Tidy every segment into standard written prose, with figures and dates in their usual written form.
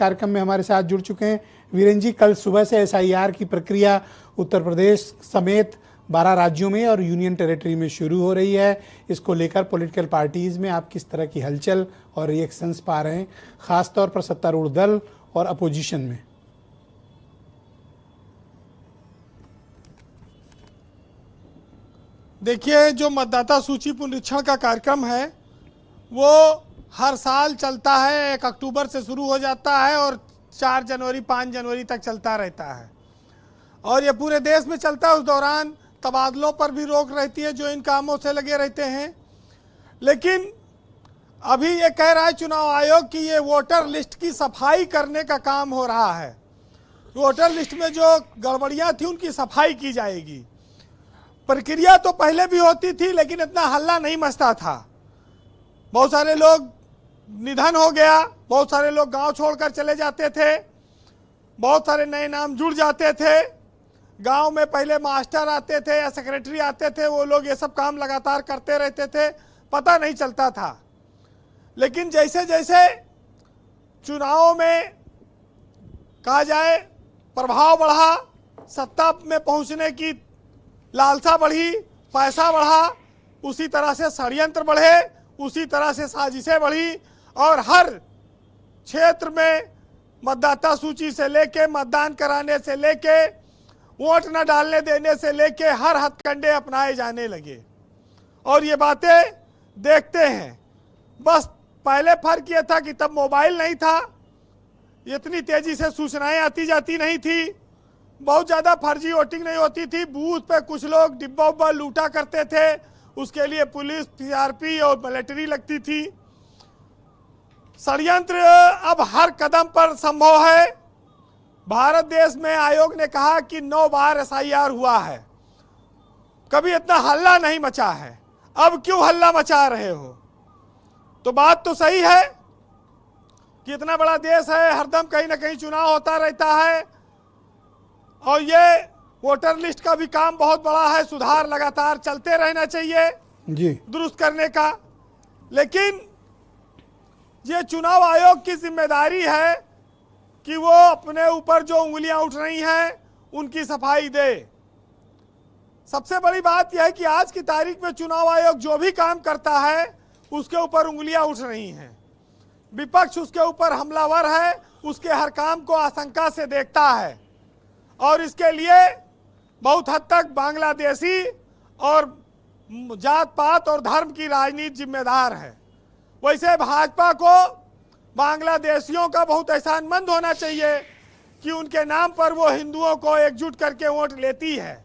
कार्यक्रम में हमारे साथ जुड़ चुके हैं। वीरेंद्र जी, कल सुबह से एसआईआर की प्रक्रिया उत्तर प्रदेश समेत 12 राज्यों में और यूनियन टेरिटरी में शुरू हो रही है। इसको लेकर पॉलिटिकल पार्टीज़ में आप किस तरह की हलचल और रिएक्शंस पा रहे हैं, ख़ासतौर पर सत्तारूढ़ दल और अपोजिशन में? देखिए, जो मतदाता सूची पुनरीक्षण का कार्यक्रम है वो हर साल चलता है। 1 अक्टूबर से शुरू हो जाता है और 4 जनवरी 5 जनवरी तक चलता रहता है और ये पूरे देश में चलता है। उस दौरान तबादलों पर भी रोक रहती है जो इन कामों से लगे रहते हैं। लेकिन अभी ये कह रहा है चुनाव आयोग कि ये वोटर लिस्ट की सफाई करने का काम हो रहा है। वोटर लिस्ट में जो गड़बड़ियां थी उनकी सफाई की जाएगी। प्रक्रिया तो पहले भी होती थी लेकिन इतना हल्ला नहीं मचता था। बहुत सारे लोग निधन हो गया, बहुत सारे लोग गांव छोड़कर चले जाते थे, बहुत सारे नए नाम जुड़ जाते थे। गांव में पहले मास्टर आते थे या सेक्रेटरी आते थे, वो लोग ये सब काम लगातार करते रहते थे, पता नहीं चलता था। लेकिन जैसे जैसे चुनावों में कहा जाए प्रभाव बढ़ा, सत्ता में पहुंचने की लालसा बढ़ी, पैसा बढ़ा, उसी तरह से षड्यंत्र बढ़े, उसी तरह से साजिशें बढ़ी और हर क्षेत्र में मतदाता सूची से लेके मतदान कराने से लेके वोट न डालने देने से लेके हर हथकंडे अपनाए जाने लगे। और ये बातें देखते हैं। बस पहले फर्क ये था कि तब मोबाइल नहीं था, इतनी तेजी से सूचनाएं आती जाती नहीं थी, बहुत ज़्यादा फर्जी वोटिंग नहीं होती थी। बूथ पे कुछ लोग डिब्बा उब्बा लूटा करते थे, उसके लिए पुलिस, सीआरपी और मिलिट्री लगती थी। षड्यंत्र अब हर कदम पर संभव है। भारत देश में आयोग ने कहा कि 9 बार एसआईआर हुआ है, कभी इतना हल्ला नहीं मचा है। अब क्यों हल्ला मचा रहे हो? तो बात तो सही है कि इतना बड़ा देश है, हरदम कहीं ना कहीं चुनाव होता रहता है और ये वोटर लिस्ट का भी काम बहुत बड़ा है। सुधार लगातार चलते रहना चाहिए जी, दुरुस्त करने का। लेकिन ये चुनाव आयोग की जिम्मेदारी है कि वो अपने ऊपर जो उंगलियां उठ रही हैं उनकी सफाई दे। सबसे बड़ी बात यह है कि आज की तारीख में चुनाव आयोग जो भी काम करता है उसके ऊपर उंगलियां उठ रही हैं। विपक्ष उसके ऊपर हमलावर है, उसके हर काम को आशंका से देखता है और इसके लिए बहुत हद तक बांग्लादेशी और जात पात और धर्म की राजनीति जिम्मेदार है। वैसे भाजपा को बांग्लादेशियों का बहुत एहसानमंद होना चाहिए कि उनके नाम पर वो हिंदुओं को एकजुट करके वोट लेती है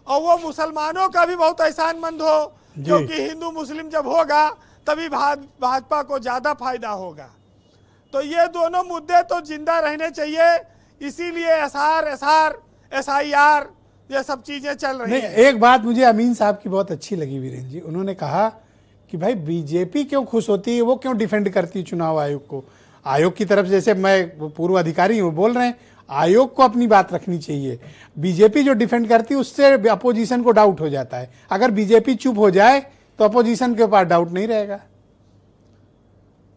और वो मुसलमानों का भी बहुत एहसानमंद हो, क्योंकि हिंदू मुस्लिम जब होगा तभी भाजपा को ज़्यादा फायदा होगा। तो ये दोनों मुद्दे तो जिंदा रहने चाहिए, इसीलिए एसआईआर ये सब चीजें चल रही हैं। एक बात मुझे अमीन साहब की बहुत अच्छी लगी वीरेंद्र जी, उन्होंने कहा कि भाई बीजेपी क्यों खुश होती है, वो क्यों डिफेंड करती है चुनाव आयोग को। आयोग की तरफ जैसे मैं पूर्व अधिकारी हूँ बोल रहे हैं, आयोग को अपनी बात रखनी चाहिए। बीजेपी जो डिफेंड करती है उससे अपोजिशन को डाउट हो जाता है। अगर बीजेपी चुप हो जाए तो अपोजिशन के पास डाउट नहीं रहेगा।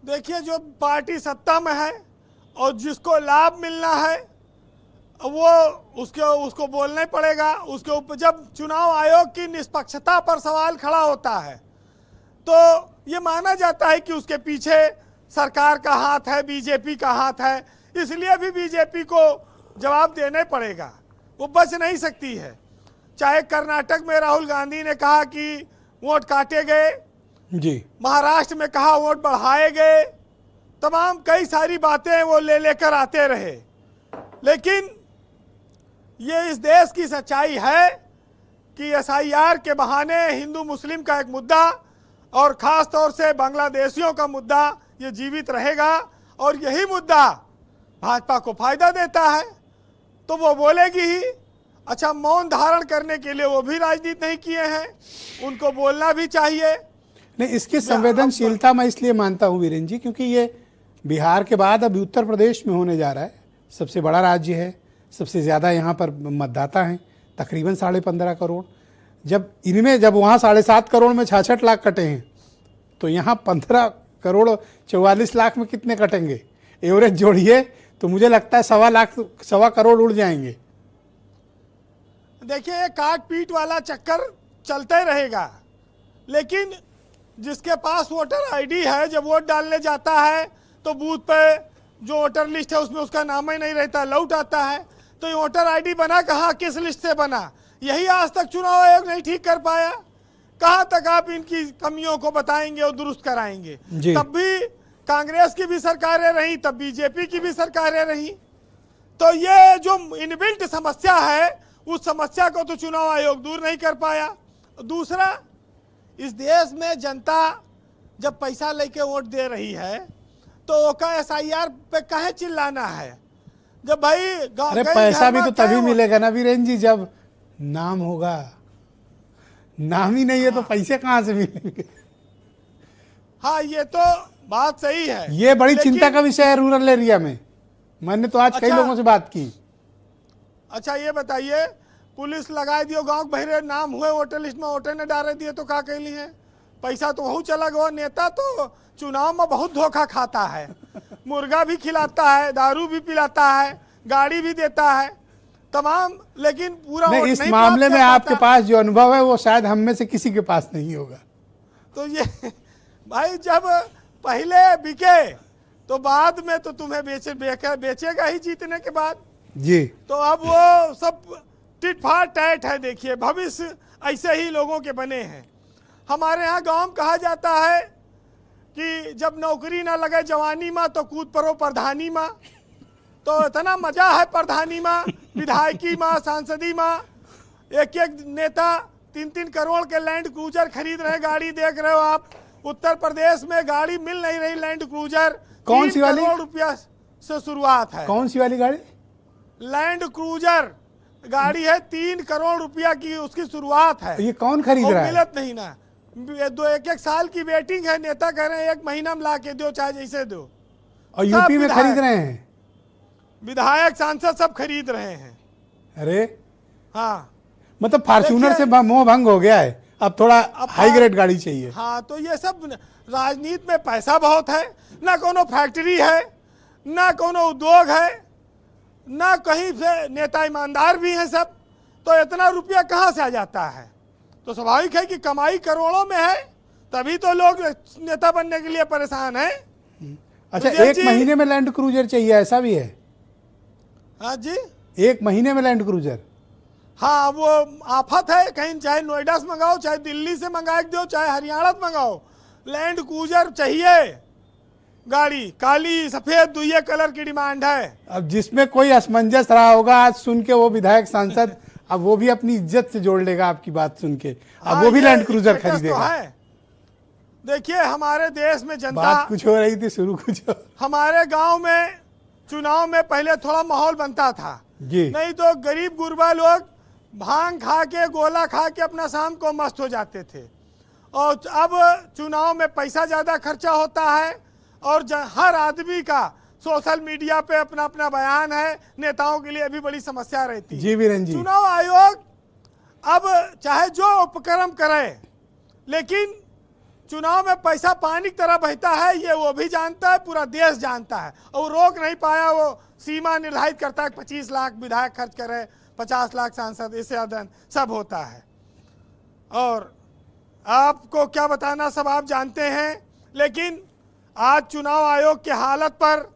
देखिए, जो पार्टी सत्ता में है और जिसको लाभ मिलना है वो उसको बोलना ही पड़ेगा। उसके ऊपर जब चुनाव आयोग की निष्पक्षता पर सवाल खड़ा होता है तो ये माना जाता है कि उसके पीछे सरकार का हाथ है, बीजेपी का हाथ है, इसलिए भी बीजेपी को जवाब देना ही पड़ेगा, वो बच नहीं सकती है। चाहे कर्नाटक में राहुल गांधी ने कहा कि वोट काटे गए जी, महाराष्ट्र में कहा वोट बढ़ाए गए, तमाम कई सारी बातें वो लेकर आते रहे। लेकिन ये इस देश की सच्चाई है कि एसआईआर के बहाने हिंदू मुस्लिम का एक मुद्दा और ख़ास तौर से बांग्लादेशियों का मुद्दा ये जीवित रहेगा और यही मुद्दा भाजपा को फायदा देता है तो वो बोलेगी ही। अच्छा, मौन धारण करने के लिए वो भी राजनीति नहीं किए हैं, उनको बोलना भी चाहिए। नहीं, इसकी संवेदनशीलता मैं इसलिए मानता हूँ वीरेंद्र जी, क्योंकि ये बिहार के बाद अभी उत्तर प्रदेश में होने जा रहा है। सबसे बड़ा राज्य है, सबसे ज़्यादा यहाँ पर मतदाता हैं, तकरीबन 15.5 करोड़। जब वहाँ 7.5 करोड़ में 66 लाख कटे हैं तो यहाँ 15 करोड़ 44 लाख में कितने कटेंगे? एवरेज जोड़िए तो मुझे लगता है 1.25 करोड़ उड़ जाएंगे। देखिए ये काट पीट वाला चक्कर चलता ही रहेगा, लेकिन जिसके पास वोटर आईडी है, जब वोट डालने जाता है तो बूथ पे जो वोटर लिस्ट है उसमें उसका नाम ही नहीं रहता, लौट आता है। तो ये वोटर आईडी बना कहाँ, किस लिस्ट से बना, यही आज तक चुनाव आयोग नहीं ठीक कर पाया। कहाँ तक आप इनकी कमियों को बताएंगे और दुरुस्त कराएंगे? तब भी कांग्रेस की भी सरकारें रही, तब बीजेपी की भी सरकारें रही। तो ये जो इनबिल्ट समस्या है, उस समस्या को तो चुनाव आयोग दूर नहीं कर पाया। दूसरा, इस देश में जनता जब पैसा लेके वोट दे रही है तो ओका SIR पे काहे चिल्लाना है? जब भाई अरे पैसा भी तो तभी मिलेगा ना वीरेंद्र जी, जब नाम होगा। नाम ही नहीं है तो पैसे कहाँ से मिलेंगे? हाँ, ये तो बात सही है। ये बड़ी चिंता का विषय है रूरल एरिया में। मैंने तो आज कई लोगों से बात की। अच्छा ये बताइए, पुलिस लगाए दियो गांव बहरे, नाम हुए वोटर लिस्ट में, वोटर ने डाले दिए तो क्या कैली है? पैसा तो वहू चला गया। नेता तो चुनाव में बहुत धोखा खाता है, मुर्गा भी खिलाता है, दारू भी पिलाता है, गाड़ी भी देता है, तमाम, लेकिन पूरा नहीं, इस मामले में आपके पास जो अनुभव है वो शायद हम में से किसी के पास नहीं होगा। तो ये भाई जब पहले बिके तो बाद में तो तुम्हें बेचेगा ही जीतने के बाद जी। तो अब वो सब टिट फाट टैट है। देखिए भविष्य ऐसे ही लोगों के बने हैं। हमारे यहाँ गांव में कहा जाता है कि जब नौकरी ना लगे जवानी में तो कूद पड़ो प्रधानी में। तो इतना मजा है प्रधानी में, विधायकी में, सांसदी में। एक एक नेता 3-3 करोड़ के लैंड क्रूजर खरीद रहे, गाड़ी देख रहे हो आप। उत्तर प्रदेश में गाड़ी मिल नहीं रही लैंड क्रूजर, कौन सी वाली? 3 करोड़ रुपया से शुरुआत है। कौन सी वाली गाड़ी? लैंड क्रूजर गाड़ी है, 3 करोड़ रुपया की उसकी शुरुआत है। ये कौन खरीद रहा है? मिलत नहीं ना, 1-1 साल की वेटिंग है। नेता कह रहे हैं 1 महीना में ला के दो, चाहे जैसे दो। और यूपी में खरीद रहे हैं, विधायक सांसद सब खरीद रहे हैं। अरे हाँ, मतलब फॉर्च्यूनर से मोह भंग हो गया है, अब थोड़ा हाई ग्रेड गाड़ी चाहिए। हाँ, तो ये सब राजनीति में पैसा बहुत है, ना कोनो फैक्ट्री है, ना कोनो उद्योग है, ना कहीं से नेता ईमानदार भी हैं सब। तो इतना रुपया कहाँ से आ जाता है? तो स्वाभाविक है कि कमाई करोड़ों में है, तभी तो लोग नेता बनने के लिए परेशान हैं। अच्छा, 1 महीने में लैंड क्रूजर चाहिए, ऐसा भी है? हाँ जी, 1 महीने में लैंड क्रूजर? हाँ, वो आफत है। कहीं चाहे नोएडा से मंगाओ, चाहे दिल्ली से मंगा के दो, चाहे हरियाणा से मंगाओ, लैंड क्रूजर चाहिए। गाड़ी काली सफेद दुइये कलर की डिमांड है। अब जिसमें कोई असमंजस रहा होगा आज सुन के वो विधायक सांसद, अब वो भी अपनी इज्जत से जोड़ लेगा आपकी बात सुन के। अब हाँ, वो भी लैंड क्रूजर खरीदेगा। तो है। देखिए हमारे देश में जनता, बात कुछ हो रही थी, शुरू कुछ हो। हमारे गांव में चुनाव में पहले थोड़ा माहौल बनता था जी। नहीं तो गरीब गुरबा लोग भांग खा के, गोला खा के अपना शाम को मस्त हो जाते थे। और अब चुनाव में पैसा ज्यादा खर्चा होता है और हर आदमी का सोशल मीडिया पे अपना अपना बयान है। नेताओं के लिए भी बड़ी समस्या रहती है। जी वीरेंद्र जी, चुनाव आयोग अब चाहे जो उपक्रम करे, लेकिन चुनाव में पैसा पानी की तरह बहता है, ये वो भी जानता है, पूरा देश जानता है। और रोक नहीं पाया। वो सीमा निर्धारित करता है 25 लाख विधायक खर्च करे, 50 लाख सांसद, इससे ज्यादा सब होता है। और आपको क्या बताना, सब आप जानते हैं। लेकिन आज चुनाव आयोग की हालत पर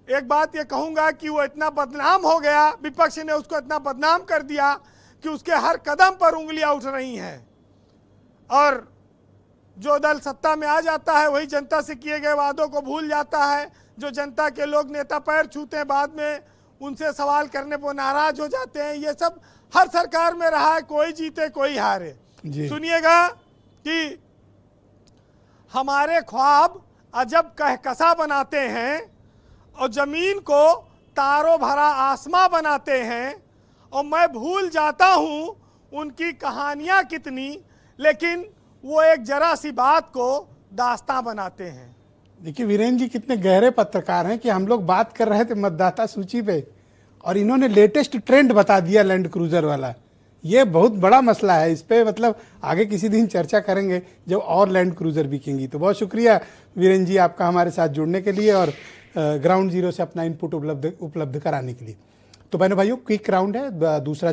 एक बात ये कहूंगा कि वो इतना बदनाम हो गया, विपक्ष ने उसको इतना बदनाम कर दिया कि उसके हर कदम पर उंगलियां उठ रही हैं। और जो दल सत्ता में आ जाता है वही जनता से किए गए वादों को भूल जाता है। जो जनता के लोग नेता पैर छूते हैं, बाद में उनसे सवाल करने पर नाराज हो जाते हैं। ये सब हर सरकार में रहा है, कोई जीते कोई हारे। सुनिएगा कि हमारे ख्वाब अजब कहकसा बनाते हैं और जमीन को तारों भरा आसमां बनाते हैं। और मैं भूल जाता हूं उनकी कहानियां कितनी, लेकिन वो एक जरा सी बात को दास्तां बनाते हैं। देखिए वीरेंद्र जी कितने गहरे पत्रकार हैं कि हम लोग बात कर रहे थे मतदाता सूची पे और इन्होंने लेटेस्ट ट्रेंड बता दिया लैंड क्रूजर वाला। ये बहुत बड़ा मसला है, इस पे मतलब आगे किसी दिन चर्चा करेंगे जब और लैंड क्रूजर बिकेंगी। तो बहुत शुक्रिया वीरेंद्र जी आपका हमारे साथ जुड़ने के लिए। और ग्राउंड जीरो से अपना इनपुट उपलब्ध कराने के लिए। तो बहनों भाइयों, क्विक राउंड है, दूसरा